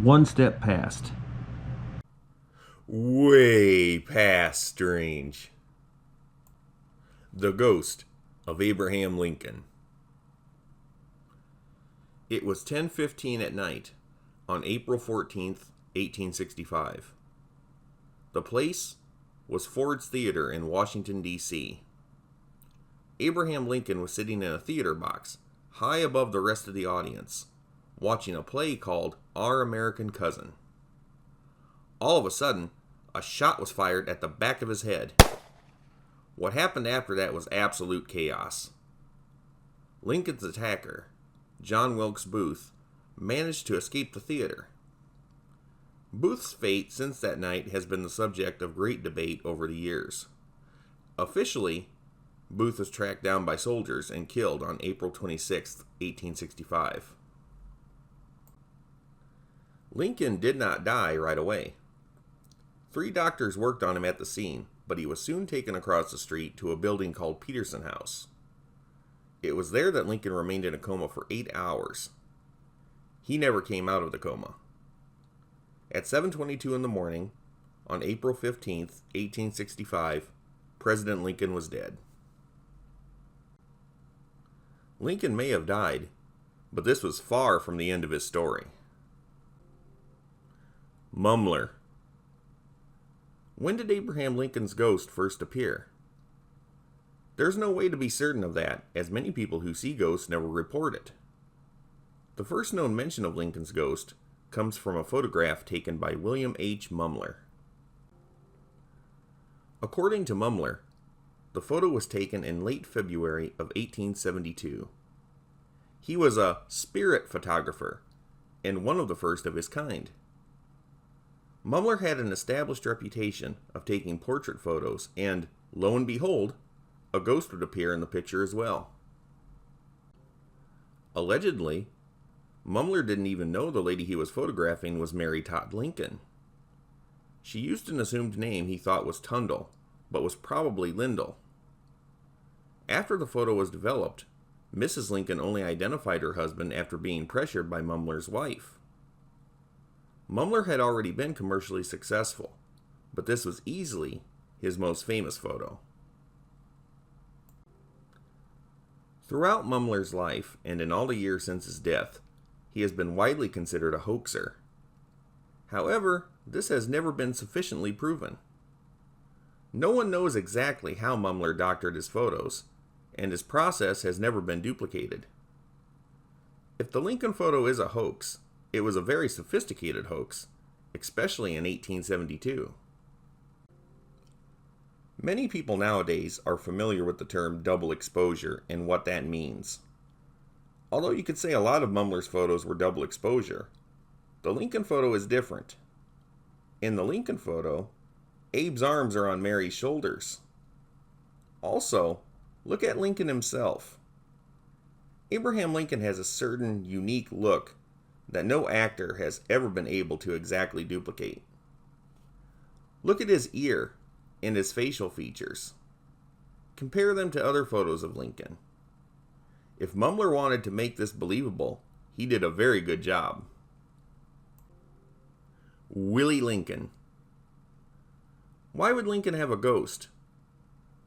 One step past. Way past strange. The Ghost of Abraham Lincoln. It was 10:15 at night on April 14th, 1865. The place was Ford's Theater in Washington, D.C. Abraham Lincoln was sitting in a theater box, high above the rest of the audience, watching a play called Our American Cousin. All of a sudden, a shot was fired at the back of his head. What happened after that was absolute chaos. Lincoln's attacker, John Wilkes Booth, managed to escape the theater. Booth's fate since that night has been the subject of great debate over the years. Officially, Booth was tracked down by soldiers and killed on April 26, 1865. Lincoln did not die right away. 3 doctors worked on him at the scene, but he was soon taken across the street to a building called Peterson House. It was there that Lincoln remained in a coma for 8 hours. He never came out of the coma. At 7:22 in the morning, on April 15th, 1865, President Lincoln was dead. Lincoln may have died, but this was far from the end of his story. Mumler. When did Abraham Lincoln's ghost first appear? There's no way to be certain of that, as many people who see ghosts never report it. The first known mention of Lincoln's ghost comes from a photograph taken by William H. Mumler. According to Mumler, the photo was taken in late February of 1872. He was a spirit photographer, and one of the first of his kind. Mumler had an established reputation of taking portrait photos, and, lo and behold, a ghost would appear in the picture as well. Allegedly, Mumler didn't even know the lady he was photographing was Mary Todd Lincoln. She used an assumed name he thought was Tundle, but was probably Lyndall. After the photo was developed, Mrs. Lincoln only identified her husband after being pressured by Mumler's wife. Mumler had already been commercially successful, but this was easily his most famous photo. Throughout Mumler's life, and in all the years since his death, he has been widely considered a hoaxer. However, this has never been sufficiently proven. No one knows exactly how Mumler doctored his photos, and his process has never been duplicated. If the Lincoln photo is a hoax, it was a very sophisticated hoax, especially in 1872. Many people nowadays are familiar with the term double exposure and what that means. Although you could say a lot of Mumler's photos were double exposure, the Lincoln photo is different. In the Lincoln photo, Abe's arms are on Mary's shoulders. Also, look at Lincoln himself. Abraham Lincoln has a certain unique look that no actor has ever been able to exactly duplicate. Look at his ear and his facial features. Compare them to other photos of Lincoln. If Mumler wanted to make this believable, he did a very good job. Willie Lincoln. Why would Lincoln have a ghost?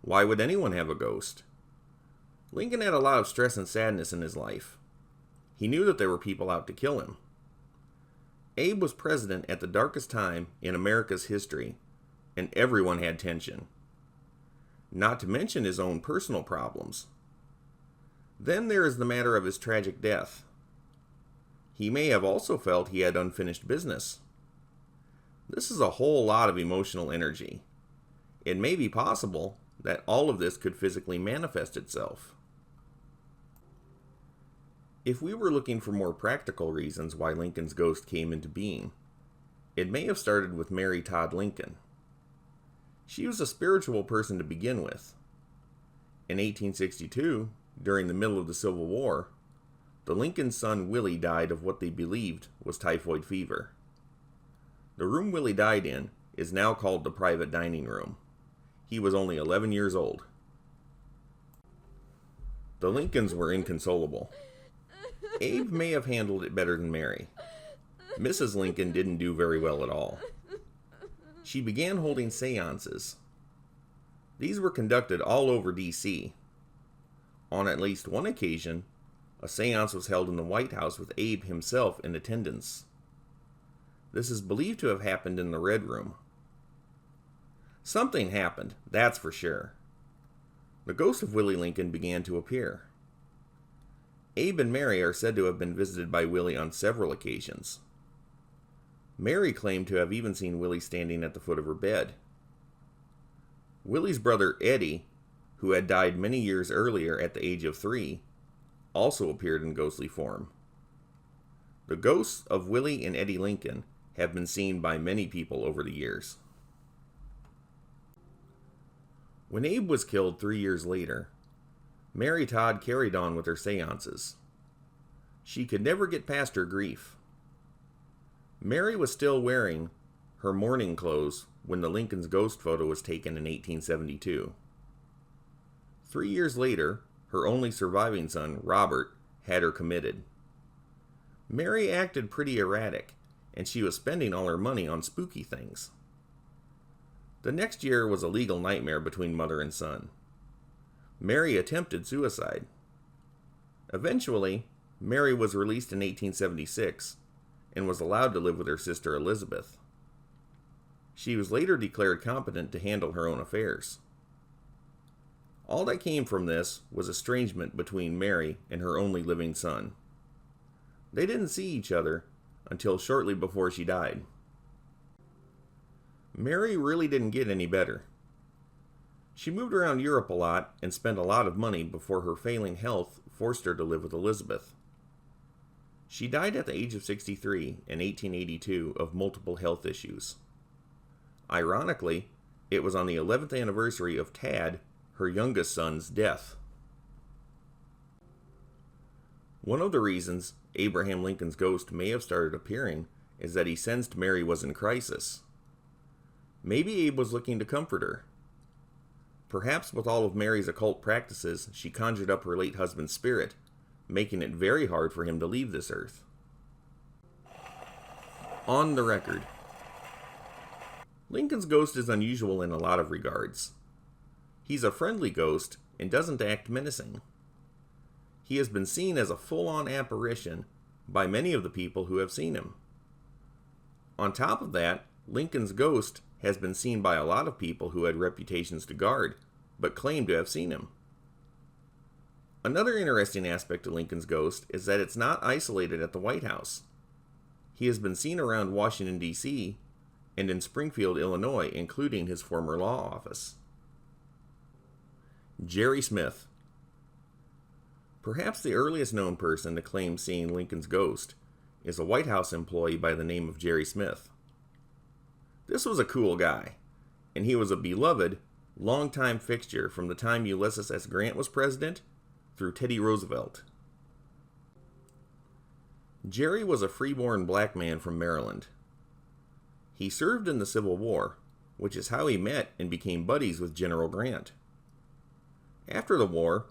Why would anyone have a ghost? Lincoln had a lot of stress and sadness in his life. He knew that there were people out to kill him. Abe was president at the darkest time in America's history, and everyone had tension. Not to mention his own personal problems. Then there is the matter of his tragic death. He may have also felt he had unfinished business. This is a whole lot of emotional energy. It may be possible that all of this could physically manifest itself. If we were looking for more practical reasons why Lincoln's ghost came into being, it may have started with Mary Todd Lincoln. She was a spiritual person to begin with. In 1862, during the middle of the Civil War, the Lincoln's son Willie died of what they believed was typhoid fever. The room Willie died in is now called the private dining room. He was only 11 years old. The Lincolns were inconsolable. Abe may have handled it better than Mary. Mrs. Lincoln didn't do very well at all. She began holding seances. These were conducted all over D.C. On at least one occasion, a seance was held in the White House with Abe himself in attendance. This is believed to have happened in the Red Room. Something happened, that's for sure. The ghost of Willie Lincoln began to appear. Abe and Mary are said to have been visited by Willie on several occasions. Mary claimed to have even seen Willie standing at the foot of her bed. Willie's brother Eddie, who had died many years earlier at the age of 3, also appeared in ghostly form. The ghosts of Willie and Eddie Lincoln have been seen by many people over the years. When Abe was killed 3 years later, Mary Todd carried on with her seances. She could never get past her grief. Mary was still wearing her mourning clothes when the Lincoln's ghost photo was taken in 1872. 3 years later, her only surviving son, Robert, had her committed. Mary acted pretty erratic, and she was spending all her money on spooky things. The next year was a legal nightmare between mother and son. Mary attempted suicide. Eventually, Mary was released in 1876 and was allowed to live with her sister Elizabeth. She was later declared competent to handle her own affairs. All that came from this was estrangement between Mary and her only living son. They didn't see each other until shortly before she died. Mary really didn't get any better. She moved around Europe a lot and spent a lot of money before her failing health forced her to live with Elizabeth. She died at the age of 63 in 1882 of multiple health issues. Ironically, it was on the 11th anniversary of Tad, her youngest son's, death. One of the reasons Abraham Lincoln's ghost may have started appearing is that he sensed Mary was in crisis. Maybe Abe was looking to comfort her. Perhaps with all of Mary's occult practices, she conjured up her late husband's spirit, making it very hard for him to leave this earth. On the record. Lincoln's ghost is unusual in a lot of regards. He's a friendly ghost and doesn't act menacing. He has been seen as a full-on apparition by many of the people who have seen him. On top of that, Lincoln's ghost has been seen by a lot of people who had reputations to guard, but claimed to have seen him. Another interesting aspect of Lincoln's ghost is that it's not isolated at the White House. He has been seen around Washington, D.C., and in Springfield, Illinois, including his former law office. Jerry Smith. Perhaps the earliest known person to claim seeing Lincoln's ghost is a White House employee by the name of Jerry Smith. This was a cool guy, and he was a beloved, longtime fixture from the time Ulysses S. Grant was president through Teddy Roosevelt. Jerry was a freeborn black man from Maryland. He served in the Civil War, which is how he met and became buddies with General Grant. After the war,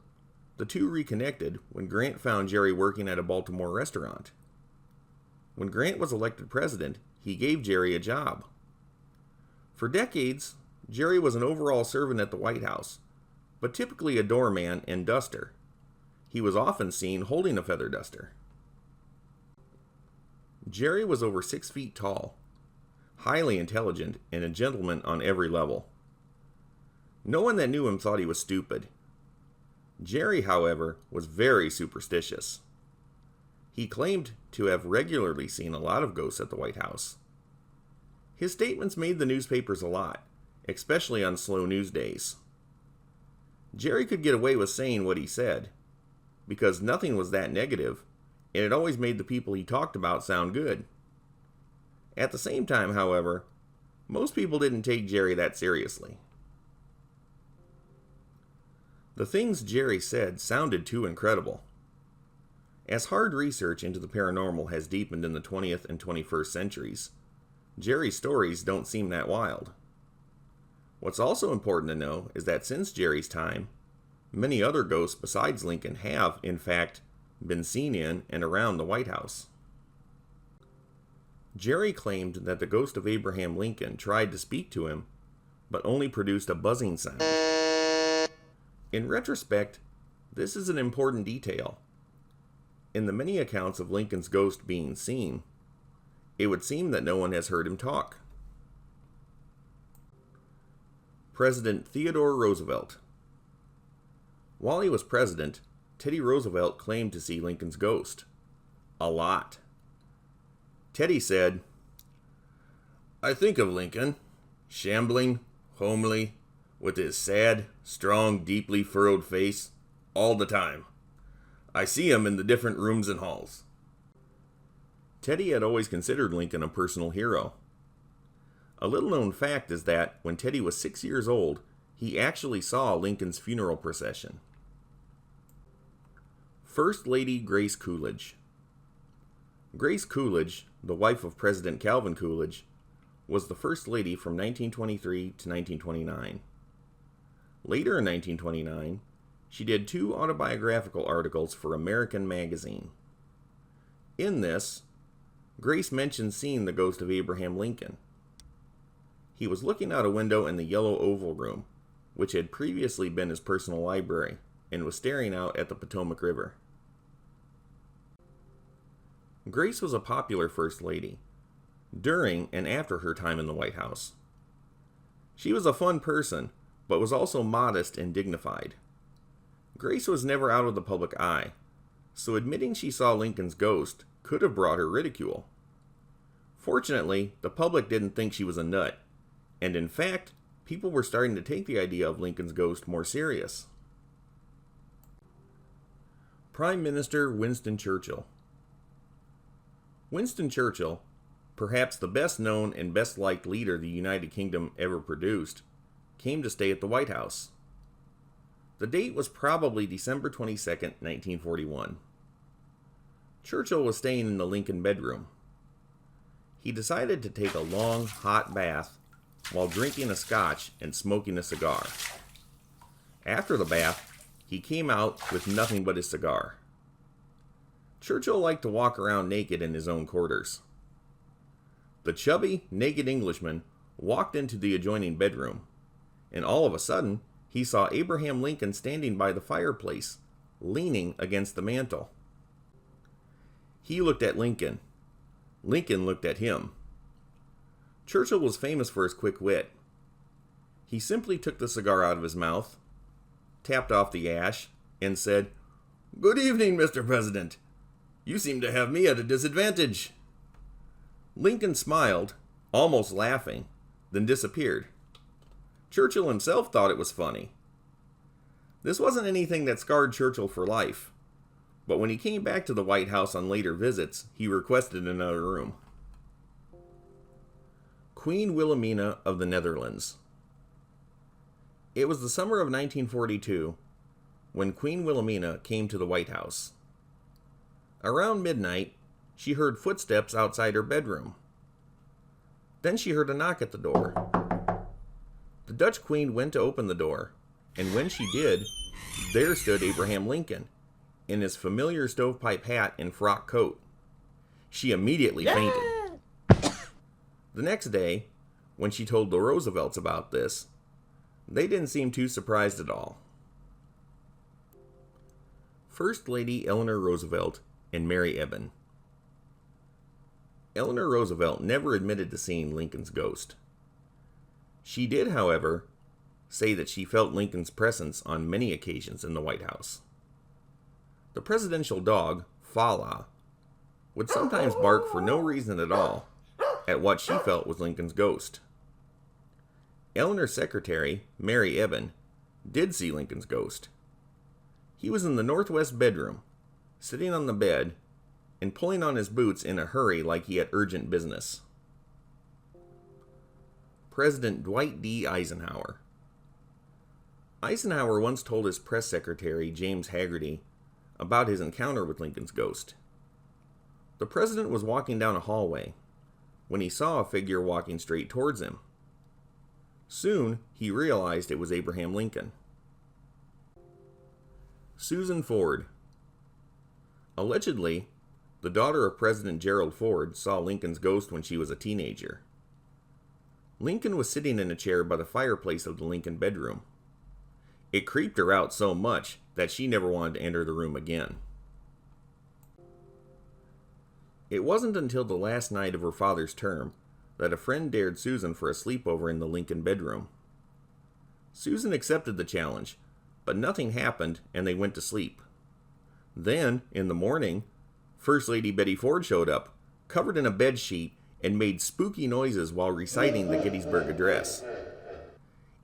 the two reconnected when Grant found Jerry working at a Baltimore restaurant. When Grant was elected president, he gave Jerry a job. For decades, Jerry was an overall servant at the White House, but typically a doorman and duster. He was often seen holding a feather duster. Jerry was over 6 feet tall, highly intelligent, and a gentleman on every level. No one that knew him thought he was stupid. Jerry, however, was very superstitious. He claimed to have regularly seen a lot of ghosts at the White House. His statements made the newspapers a lot, especially on slow news days. Jerry could get away with saying what he said, because nothing was that negative, and it always made the people he talked about sound good. At the same time, however, most people didn't take Jerry that seriously. The things Jerry said sounded too incredible. As hard research into the paranormal has deepened in the 20th and 21st centuries, Jerry's stories don't seem that wild. What's also important to know is that since Jerry's time, many other ghosts besides Lincoln have, in fact, been seen in and around the White House. Jerry claimed that the ghost of Abraham Lincoln tried to speak to him, but only produced a buzzing sound. In retrospect, this is an important detail. In the many accounts of Lincoln's ghost being seen, it would seem that no one has heard him talk. President Theodore Roosevelt. While he was president, Teddy Roosevelt claimed to see Lincoln's ghost. A lot. Teddy said, "I think of Lincoln, shambling, homely, with his sad, strong, deeply furrowed face, all the time. I see him in the different rooms and halls." Teddy had always considered Lincoln a personal hero. A little-known fact is that when Teddy was 6 years old, he actually saw Lincoln's funeral procession. First Lady Grace Coolidge. Grace Coolidge, the wife of President Calvin Coolidge, was the First Lady from 1923 to 1929. Later in 1929, she did 2 autobiographical articles for American Magazine. In this, Grace mentioned seeing the ghost of Abraham Lincoln. He was looking out a window in the Yellow Oval Room, which had previously been his personal library, and was staring out at the Potomac River. Grace was a popular First Lady, during and after her time in the White House. She was a fun person, but was also modest and dignified. Grace was never out of the public eye, so admitting she saw Lincoln's ghost could have brought her ridicule. Fortunately, the public didn't think she was a nut, and in fact, people were starting to take the idea of Lincoln's ghost more serious. Prime Minister Winston Churchill. Winston Churchill, perhaps the best known and best liked leader the United Kingdom ever produced, came to stay at the White House. The date was probably December 22, 1941. Churchill was staying in the Lincoln bedroom. He decided to take a long, hot bath while drinking a scotch and smoking a cigar. After the bath, he came out with nothing but his cigar. Churchill liked to walk around naked in his own quarters. The chubby, naked Englishman walked into the adjoining bedroom, and all of a sudden, he saw Abraham Lincoln standing by the fireplace, leaning against the mantel. He looked at Lincoln. Lincoln looked at him. Churchill was famous for his quick wit. He simply took the cigar out of his mouth, tapped off the ash, and said, "Good evening, Mr. President. You seem to have me at a disadvantage." Lincoln smiled, almost laughing, then disappeared. Churchill himself thought it was funny. This wasn't anything that scarred Churchill for life, but when he came back to the White House on later visits, he requested another room. Queen Wilhelmina of the Netherlands. It was the summer of 1942 when Queen Wilhelmina came to the White House. Around midnight, she heard footsteps outside her bedroom. Then she heard a knock at the door. The Dutch Queen went to open the door, and when she did, there stood Abraham Lincoln, in his familiar stovepipe hat and frock coat. She immediately fainted. The next day, when she told the Roosevelts about this, they didn't seem too surprised at all. First Lady Eleanor Roosevelt and Mary Ebbin. Eleanor Roosevelt never admitted to seeing Lincoln's ghost. She did, however, say that she felt Lincoln's presence on many occasions in the White House. The presidential dog, Fala, would sometimes bark for no reason at all at what she felt was Lincoln's ghost. Eleanor's secretary, Mary Ebbin, did see Lincoln's ghost. He was in the northwest bedroom, sitting on the bed, and pulling on his boots in a hurry like he had urgent business. President Dwight D. Eisenhower. Eisenhower once told his press secretary, James Hagerty, about his encounter with Lincoln's ghost. The president was walking down a hallway when he saw a figure walking straight towards him. Soon, he realized it was Abraham Lincoln. Susan Ford. Allegedly, the daughter of President Gerald Ford, saw Lincoln's ghost when she was a teenager. Lincoln was sitting in a chair by the fireplace of the Lincoln bedroom. It creeped her out so much that she never wanted to enter the room again. It wasn't until the last night of her father's term that a friend dared Susan for a sleepover in the Lincoln bedroom. Susan accepted the challenge, but nothing happened and they went to sleep. Then, in the morning, First Lady Betty Ford showed up, covered in a bedsheet, and made spooky noises while reciting the Gettysburg Address.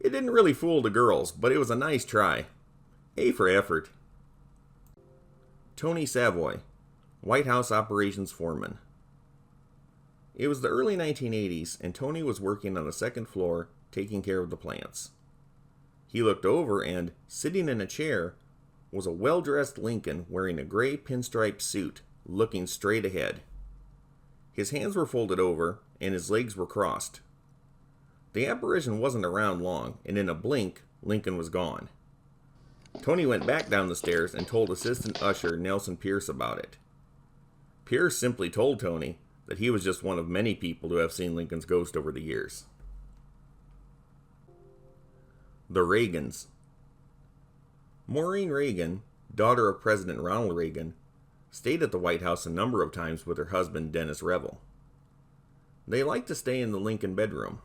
It didn't really fool the girls, but it was a nice try. A for effort. Tony Savoy, White House Operations Foreman. It was the early 1980s, and Tony was working on the second floor, taking care of the plants. He looked over and, sitting in a chair, was a well-dressed Lincoln wearing a gray pinstripe suit, looking straight ahead. His hands were folded over, and his legs were crossed. The apparition wasn't around long, and in a blink, Lincoln was gone. Tony went back down the stairs and told assistant usher Nelson Pierce about it. Pierce simply told Tony that he was just one of many people who have seen Lincoln's ghost over the years. The Reagans. Maureen Reagan, daughter of President Ronald Reagan, stayed at the White House a number of times with her husband Dennis Revel. They liked to stay in the Lincoln bedroom.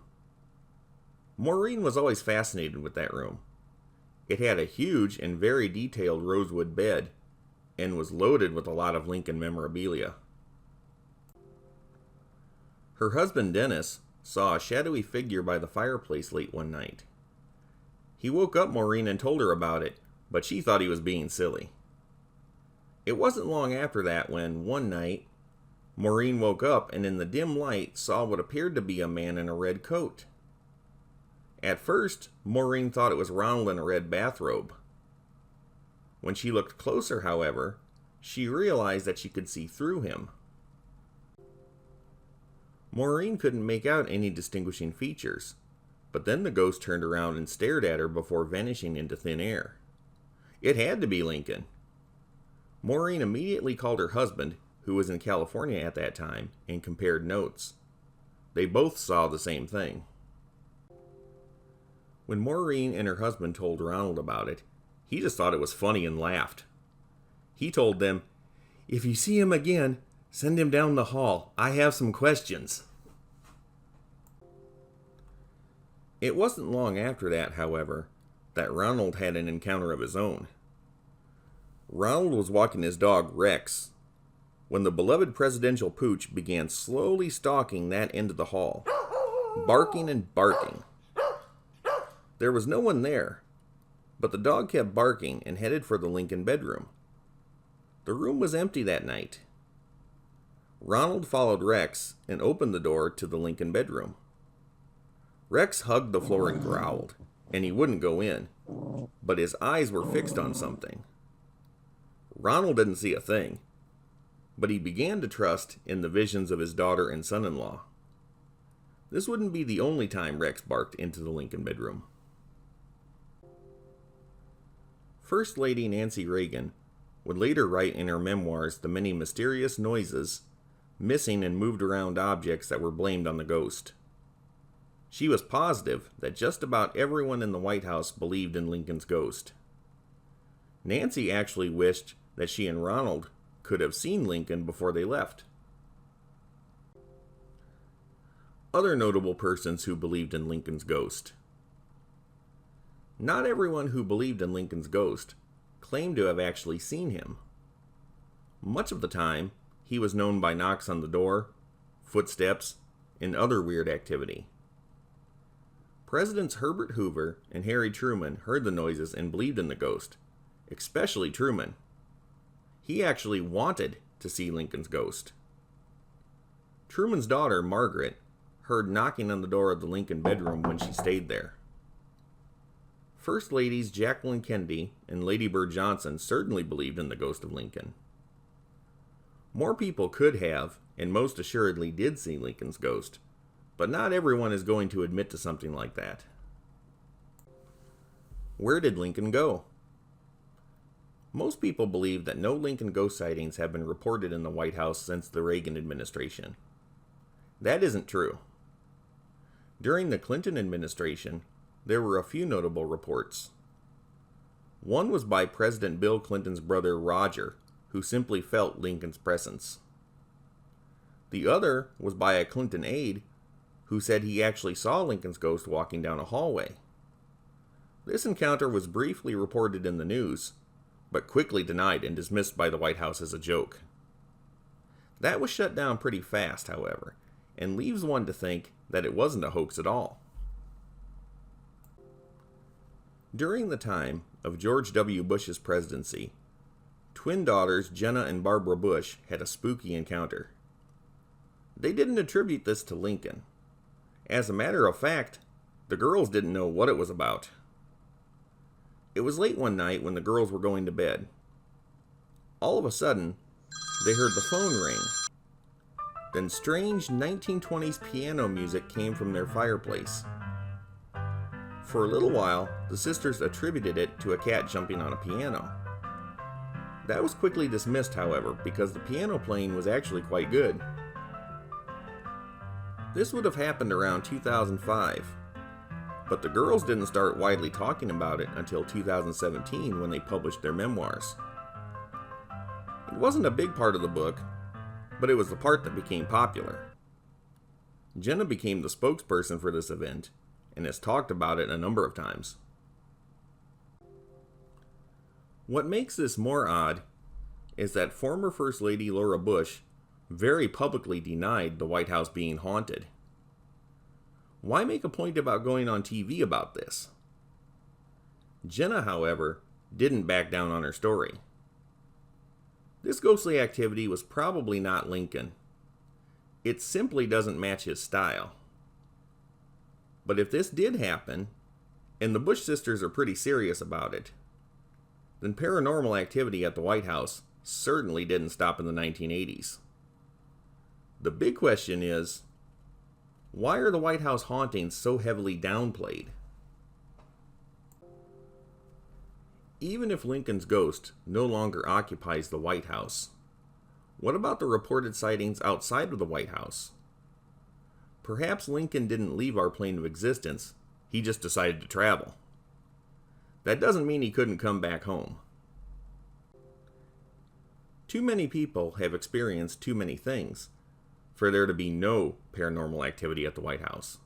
Maureen was always fascinated with that room. It had a huge and very detailed rosewood bed, and was loaded with a lot of Lincoln memorabilia. Her husband Dennis saw a shadowy figure by the fireplace late one night. He woke up Maureen and told her about it, but she thought he was being silly. It wasn't long after that when, one night, Maureen woke up and in the dim light saw what appeared to be a man in a red coat. At first, Maureen thought it was Ronald in a red bathrobe. When she looked closer, however, she realized that she could see through him. Maureen couldn't make out any distinguishing features, but then the ghost turned around and stared at her before vanishing into thin air. It had to be Lincoln. Maureen immediately called her husband, who was in California at that time, and compared notes. They both saw the same thing. When Maureen and her husband told Ronald about it, he just thought it was funny and laughed. He told them, "If you see him again, send him down the hall. I have some questions." It wasn't long after that, however, that Ronald had an encounter of his own. Ronald was walking his dog, Rex, when the beloved presidential pooch began slowly stalking that end of the hall, barking and barking. There was no one there, but the dog kept barking and headed for the Lincoln bedroom. The room was empty that night. Ronald followed Rex and opened the door to the Lincoln bedroom. Rex hugged the floor and growled, and he wouldn't go in, but his eyes were fixed on something. Ronald didn't see a thing, but he began to trust in the visions of his daughter and son-in-law. This wouldn't be the only time Rex barked into the Lincoln bedroom. First Lady Nancy Reagan would later write in her memoirs the many mysterious noises, missing and moved around objects that were blamed on the ghost. She was positive that just about everyone in the White House believed in Lincoln's ghost. Nancy actually wished that she and Ronald could have seen Lincoln before they left. Other notable persons who believed in Lincoln's ghost. Not everyone who believed in Lincoln's ghost claimed to have actually seen him. Much of the time, he was known by knocks on the door, footsteps, and other weird activity. Presidents Herbert Hoover and Harry Truman heard the noises and believed in the ghost, especially Truman. He actually wanted to see Lincoln's ghost. Truman's daughter, Margaret, heard knocking on the door of the Lincoln bedroom when she stayed there. First Ladies Jacqueline Kennedy and Lady Bird Johnson certainly believed in the ghost of Lincoln. More people could have, and most assuredly did see Lincoln's ghost, but not everyone is going to admit to something like that. Where did Lincoln go? Most people believe that no Lincoln ghost sightings have been reported in the White House since the Reagan administration. That isn't true. During the Clinton administration, there were a few notable reports. One was by President Bill Clinton's brother Roger, who simply felt Lincoln's presence. The other was by a Clinton aide who said he actually saw Lincoln's ghost walking down a hallway. This encounter was briefly reported in the news, but quickly denied and dismissed by the White House as a joke. That was shut down pretty fast, however, and leaves one to think that it wasn't a hoax at all. During the time of George W. Bush's presidency, twin daughters Jenna and Barbara Bush had a spooky encounter. They didn't attribute this to Lincoln. As a matter of fact, the girls didn't know what it was about. It was late one night when the girls were going to bed. All of a sudden, they heard the phone ring. Then strange 1920s piano music came from their fireplace. For a little while, the sisters attributed it to a cat jumping on a piano. That was quickly dismissed, however, because the piano playing was actually quite good. This would have happened around 2005, but the girls didn't start widely talking about it until 2017 when they published their memoirs. It wasn't a big part of the book, but it was the part that became popular. Jenna became the spokesperson for this event and has talked about it a number of times. What makes this more odd is that former First Lady Laura Bush very publicly denied the White House being haunted. Why make a point about going on TV about this? Jenna, however, didn't back down on her story. This ghostly activity was probably not Lincoln. It simply doesn't match his style. But if this did happen, and the Bush sisters are pretty serious about it, then paranormal activity at the White House certainly didn't stop in the 1980s. The big question is, why are the White House hauntings so heavily downplayed? Even if Lincoln's ghost no longer occupies the White House, what about the reported sightings outside of the White House? Perhaps Lincoln didn't leave our plane of existence, he just decided to travel. That doesn't mean he couldn't come back home. Too many people have experienced too many things for there to be no paranormal activity at the White House.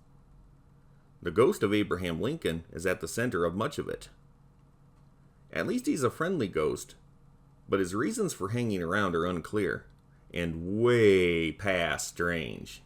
The ghost of Abraham Lincoln is at the center of much of it. At least he's a friendly ghost, but his reasons for hanging around are unclear and way past strange.